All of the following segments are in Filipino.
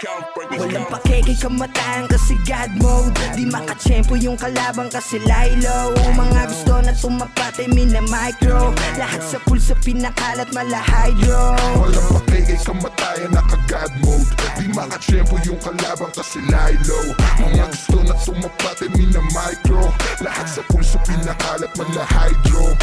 Walang pakeke kamatayan kasi God mode. Di makatsyempo yung kalabang kasi Lilo. Mga gusto na tumapat ay mina-micro. Lahat sa pulso pinakalat mala hydro. Walang pakeke kamatayan naka-God mode. Di makatsyempo yung kalabang kasi Lilo. Mga gusto na tumapat ay mina-micro. Lahat sa pulso pinakalat mala hydro.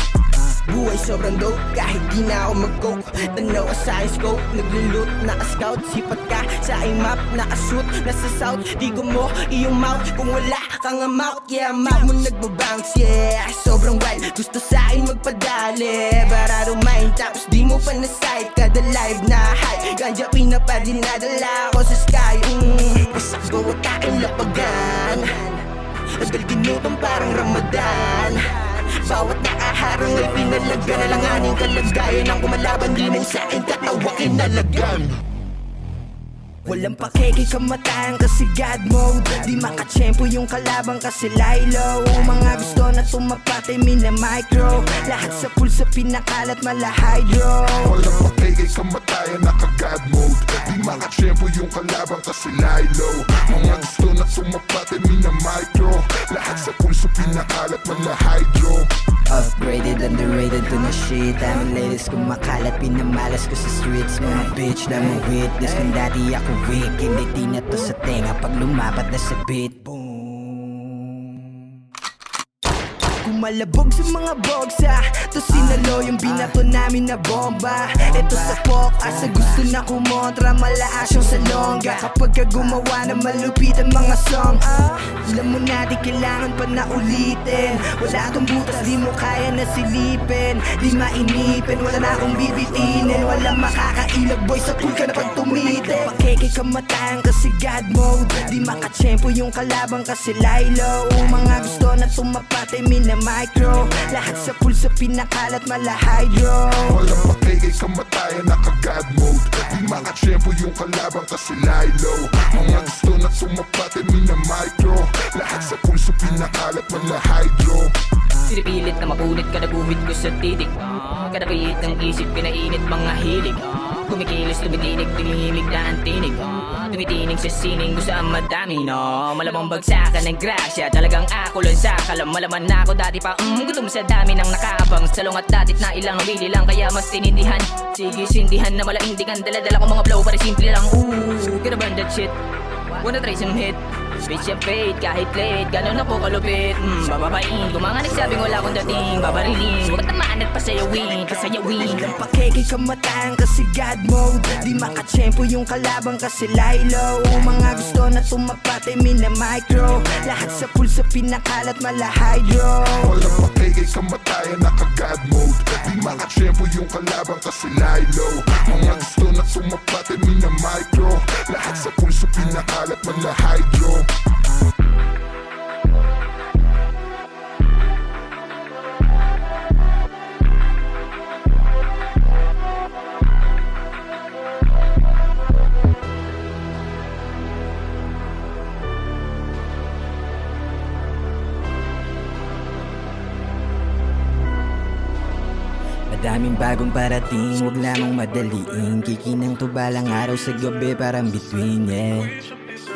Buhay sobrang dope kahit di na ako mag-coke. Tanaw ka sa aking scope, naglulot, naka-scout. Sipat ka sa aking map, naka-shoot, nasa south. Di ko mo iyong mouth kung wala kang amount. Yeah, mouth mo nagbabounce, yeah. Sobrang wild, gusto sa akin magpadali. Para rumain, tapos di mo pa na-sight. Kada live na high, ganja pinapa dinadala ko sa sky. Wasak bawat aking lapagan. Agal ginutong parang Ramadan. Bawat nakaharang ay pinalaga na lang aning kalagayan. Ang kumalaban di mo sa akin katawakin nalagan. Walang pakeke kamatayan kasi God mode. Di makatsyempo yung kalabang kasi Lilo. Mga gusto na tumapat ay mina-micro. Lahat sa pulso pinakalat mala hydro. Walang pakeke kamatayan naka-God mode. Di makatsyempo yung kalabang kasi Lilo. Mga gusto na tumapat ay mina-micro. Lahat sa pulso pinakalat mala hydro. Upgraded, underrated to na shit. Aming latest kumakalat, pinamalas ko sa streets. Mga bitch na mo witness kung dati ako weak. Hindi tina to sa tenga pag lumapat na sa beat. Boom. Kumalabog sa mga bogsa, to sinalo yung binato namin na bomba. Ito sa pok, asa gusto na kumontra. Malaas yung salongga kapag ka gumawa na malupit ang mga song. Alam mo na di kailangan pa na ulitin. Wala tong butas, di mo kaya na silipin. Di mainipin, wala na akong bibitinin. Wala makakailag boy sa pool ka na pag tumitin. Pakeke kamatayan kasi God mode. Di makatsyempo yung kalabang kasi Lilo. Mga gusto na tumapat ay mina-micro. Lahat sa pulso pinakalat mala hydro. Walang pakeke kamatayan naka-God mode. Di makatsyempo yung kalabang kasi Lilo. Mga gusto na tumapat ay mina-micro. Lahat sa pulso pinakalat mala hydro. Sinipilit na mapunit kada guhit ko sa titik. Kada pihit ng isip pinainit mga hilig. Kumikilos, tumitinig, tinihimik na ang tinig. Tumitinig sa sining kung saan madami, no. Malamang bagsakan ng grasya, talagang ako lang sa kalam. Malaman na ako dati pa, gutom sa dami ng nakaabang. Salong at datit na ilang wili lang, kaya mas tinindihan. Sige, sindihan na malaindigan. Dala-dala ko mga flow, para simple lang. Gonna burn that shit. Wanna try some hit. Bitch yung fate, kahit late, ganon ako kalupit. Bababain, kung mga nagsabing wala akong dating, babarilin. Huwag tamaan at pasayawin, pasayawin. Walang pakeke kamatayan kasi God mode. Di makatsyempo yung kalabang kasi Lilo. Mga gusto na tumapat ay mina-micro. Lahat sa pulso pinakalat mala hydro. Walang pakeke kamatayan naka-God mode. Di makatsyempo yung kalabang kasi Lilo. Mga gusto na tumapat ay mina-micro. Lahat sa pulso pinakalat mala hydro. Madaming bagong parating, huwag lamang madaliin. Kikinang tubalang araw sa gabi parang between, yeah.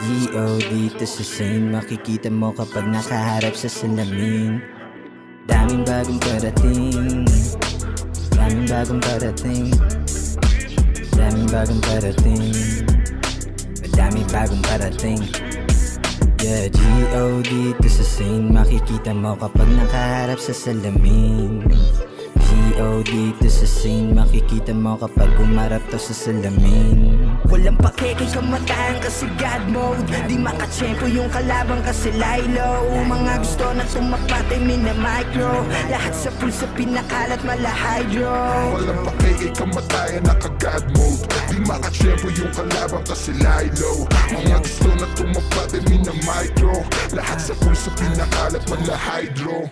G.O. dito sa scene, makikita mo kapag nakaharap sa salamin. Daming bagong parating, daming bagong parating, daming bagong parating, madaming bagong parating. Yeah, G.O. dito sa scene, makikita mo kapag nakaharap sa salamin. G.O. dito sa scene, makikita mo kapag umarap to sa salamin. Walang pakeke kamatayan kasi God mode. Di makatsyempo yung kalabang kasi Lilo. Mga gusto na tumapat ay mina-micro. Lahat sa pulso pinakalat mala hydro. Walang pakeke kamatayan naka-God mode. Di makatsyempo yung kalabang kasi Lilo. Mga gusto na tumapat ay mina-micro. Lahat sa pulso pinakalat mala hydro.